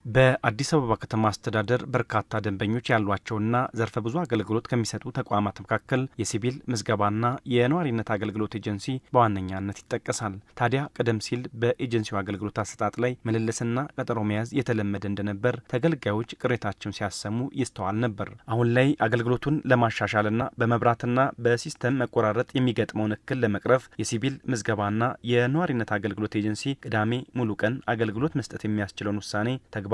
በአዲስ አበባ ከተማ አስተዳደር በርካታ ደንበኞች ያሏቸውና ዘርፈ ብዙ አገልግሎት ከሚሰጡ ተቋማት መካከል የሲቪል ምዝገባና የነዋሪነት አገልግሎት ኤጀንሲ በዋነኛነት ይጠቀሳል። ታዲያ ቀደም ሲል በኤጀንሲው አገልግሎት አሰጣጥ ላይ ምልልስና ቀጠሮ መያዝ የተለመደ እንደነበር ተገልጋዮች ቅሬታቸውን ሲያሰሙ ይስተዋል ነበር። አሁን ላይ አገልግሎቱን ለማሻሻልና በመብራትና በሲስተም መቆራረጥ የሚገጥመውን እክል ለመቅረፍ የሲቪል ምዝገባና የነዋሪነት አገልግሎት ኤጀንሲ ቅዳሜ ሙሉ ቀን አገልግሎት መስጠት የሚያስችለውን ውሳኔ ተግባራዊ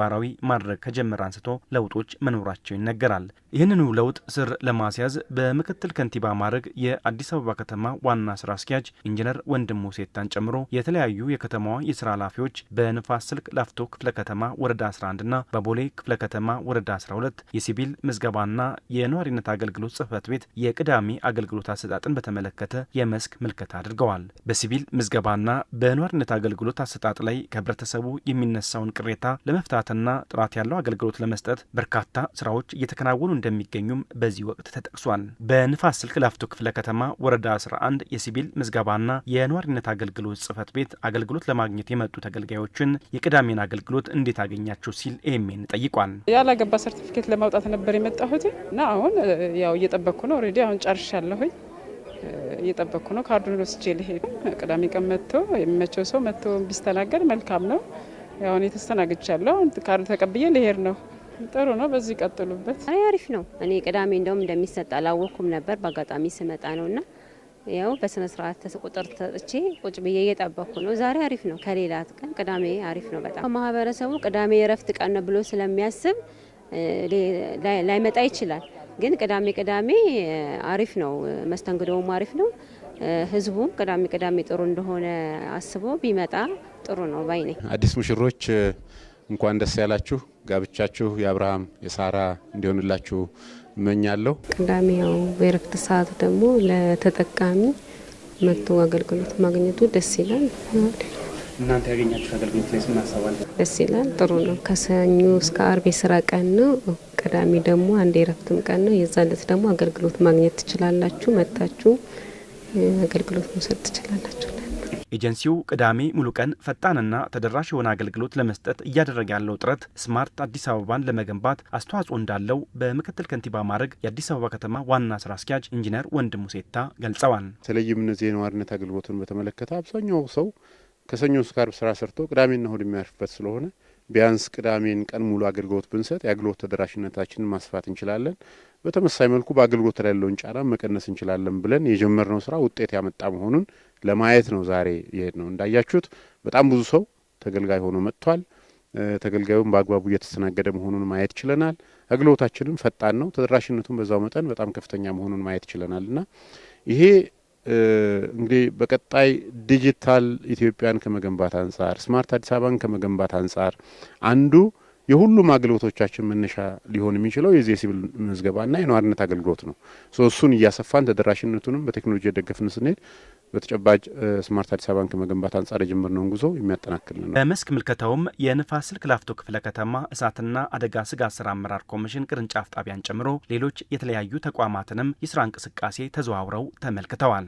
ማድረግ ከጀመረ አንስቶ ለውጦች መኖራቸው ይነገራል። ይህንኑ ለውጥ ስር ለማስያዝ በምክትል ከንቲባ ማዕረግ የአዲስ አበባ ከተማ ዋና ስራ አስኪያጅ ኢንጂነር ወንድሙ ሴታን ጨምሮ የተለያዩ የከተማዋ የስራ ኃላፊዎች በንፋስ ስልክ ላፍቶ ክፍለ ከተማ ወረዳ 11 እና በቦሌ ክፍለ ከተማ ወረዳ 12 የሲቪል ምዝገባና የነዋሪነት አገልግሎት ጽህፈት ቤት የቅዳሜ አገልግሎት አሰጣጥን በተመለከተ የመስክ ምልከታ አድርገዋል። በሲቪል ምዝገባና በነዋሪነት አገልግሎት አሰጣጥ ላይ ከህብረተሰቡ የሚነሳውን ቅሬታ ለመፍታትና ጥራት ያለው አገልግሎት ለመስጠት በርካታ ስራዎች እየተከናወኑ እንደሚገኙም በዚህ ወቅት ተጠቅሷል። በንፋስ ስልክ ላፍቶ ክፍለ ከተማ ወረዳ 11 የሲቪል ምዝገባና የነዋሪነት አገልግሎት ጽህፈት ቤት አገልግሎት ለማግኘት የመጡ ተገልጋዮችን የቅዳሜን አገልግሎት እንዴት አገኛቸው ሲል ኤሜን ጠይቋል። ያላገባ ሰርቲፊኬት ለማውጣት ነበር የመጣሁት እና አሁን ያው እየጠበቅኩ ነው። ኦሬዲ አሁን ጨርሻለሁኝ። እየጠበቅኩ ነው። ካርዱን ወስጄ ልሄድ ቅዳሜ ቀን መጥቶ የሚመቸው ሰው መጥቶ ቢስተናገድ መልካም ነው። ያው እኔ ተስተናግቻለሁ። ካርድ ተቀብዬ ልሄድ ነው። ጥሩ ነው። በዚህ ቀጥሉበት። አሪፍ ነው። እኔ ቅዳሜ እንደውም እንደሚሰጥ አላወኩም ነበር። በአጋጣሚ ስመጣ ነውና ያው በስነ ስርዓት ተቆጥር ተጥቼ ቁጭ ብዬ እየጠበቅኩ ነው። ዛሬ አሪፍ ነው። ከሌላት ቀን ቅዳሜ አሪፍ ነው በጣም። ማህበረሰቡ ቅዳሜ የረፍት ቀን ነው ብሎ ስለሚያስብ ላይመጣ ይችላል። ግን ቅዳሜ አሪፍ ነው። መስተንግዶውም አሪፍ ነው። ህዝቡም ቅዳሜ ጥሩ እንደሆነ አስቦ ቢመጣ ጥሩ ነው ባይ ነኝ። አዲስ ሙሽሮች እንኳን ደስ ያላችሁ። ጋብቻችሁ የአብርሃም የሳራ እንዲሆንላችሁ እመኛለሁ። ቅዳሜ ያው በረፍት ሰዓት ደግሞ ለተጠቃሚ መጥቶ አገልግሎት ማግኘቱ ደስ ይላል። እናንተ ያገኛችሁ አገልግሎት ላይ ስናሳባል ደስ ይላል። ጥሩ ነው። ከሰኞ እስከ አርብ የስራ ቀን ነው። ቅዳሜ ደግሞ አንድ የረፍትም ቀን ነው። የዛለት ደግሞ አገልግሎት ማግኘት ትችላላችሁ። መጣችሁ አገልግሎት መውሰድ ትችላላችሁ። ኤጀንሲው ቅዳሜ ሙሉ ቀን ፈጣንና ተደራሽ የሆነ አገልግሎት ለመስጠት እያደረገ ያለው ጥረት ስማርት አዲስ አበባን ለመገንባት አስተዋጽኦ እንዳለው በምክትል ከንቲባ ማዕረግ የአዲስ አበባ ከተማ ዋና ስራ አስኪያጅ ኢንጂነር ወንድሙ ሴታ ገልጸዋል። በተለይም እነዚህ የነዋሪነት አገልግሎትን በተመለከተ አብዛኛው ሰው ከሰኞ እስከ ዓርብ ስራ ሰርቶ ቅዳሜና እሁድ የሚያርፍበት ስለሆነ ቢያንስ ቅዳሜን ቀን ሙሉ አገልግሎት ብንሰጥ የአገልግሎት ተደራሽነታችንን ማስፋት እንችላለን። በተመሳሳይ መልኩ በአገልግሎት ላይ ያለውን ጫና መቀነስ እንችላለን ብለን የጀመርነው ስራ ውጤት ያመጣ መሆኑን ለማየት ነው ዛሬ ይሄድ ነው። እንዳያችሁት በጣም ብዙ ሰው ተገልጋይ ሆኖ መጥቷል። ተገልጋዩም በአግባቡ እየተስተናገደ መሆኑን ማየት ችለናል። አገልግሎታችንም ፈጣን ነው። ተደራሽነቱን በዛው መጠን በጣም ከፍተኛ መሆኑን ማየት ችለናልና ይሄ እንግዲህ በቀጣይ ዲጂታል ኢትዮጵያን ከመገንባት አንጻር ስማርት አዲስ አበባን ከመገንባት አንጻር አንዱ የሁሉም አገልግሎቶቻችን መነሻ ሊሆን የሚችለው የዚህ የሲቪል ምዝገባና የነዋሪነት አገልግሎት ነው። እሱን እያሰፋን ተደራሽነቱንም በቴክኖሎጂ የደገፍን ስንሄድ በተጨባጭ ስማርት አዲስ አበባን ከመገንባት አንጻር የጀመርነውን ጉዞ የሚያጠናክል ነው። በመስክ ምልከታውም የንፋስ ስልክ ላፍቶ ክፍለ ከተማ እሳትና አደጋ ስጋት ስራ አመራር ኮሚሽን ቅርንጫፍ ጣቢያን ጨምሮ ሌሎች የተለያዩ ተቋማትንም የስራ እንቅስቃሴ ተዘዋውረው ተመልክተዋል።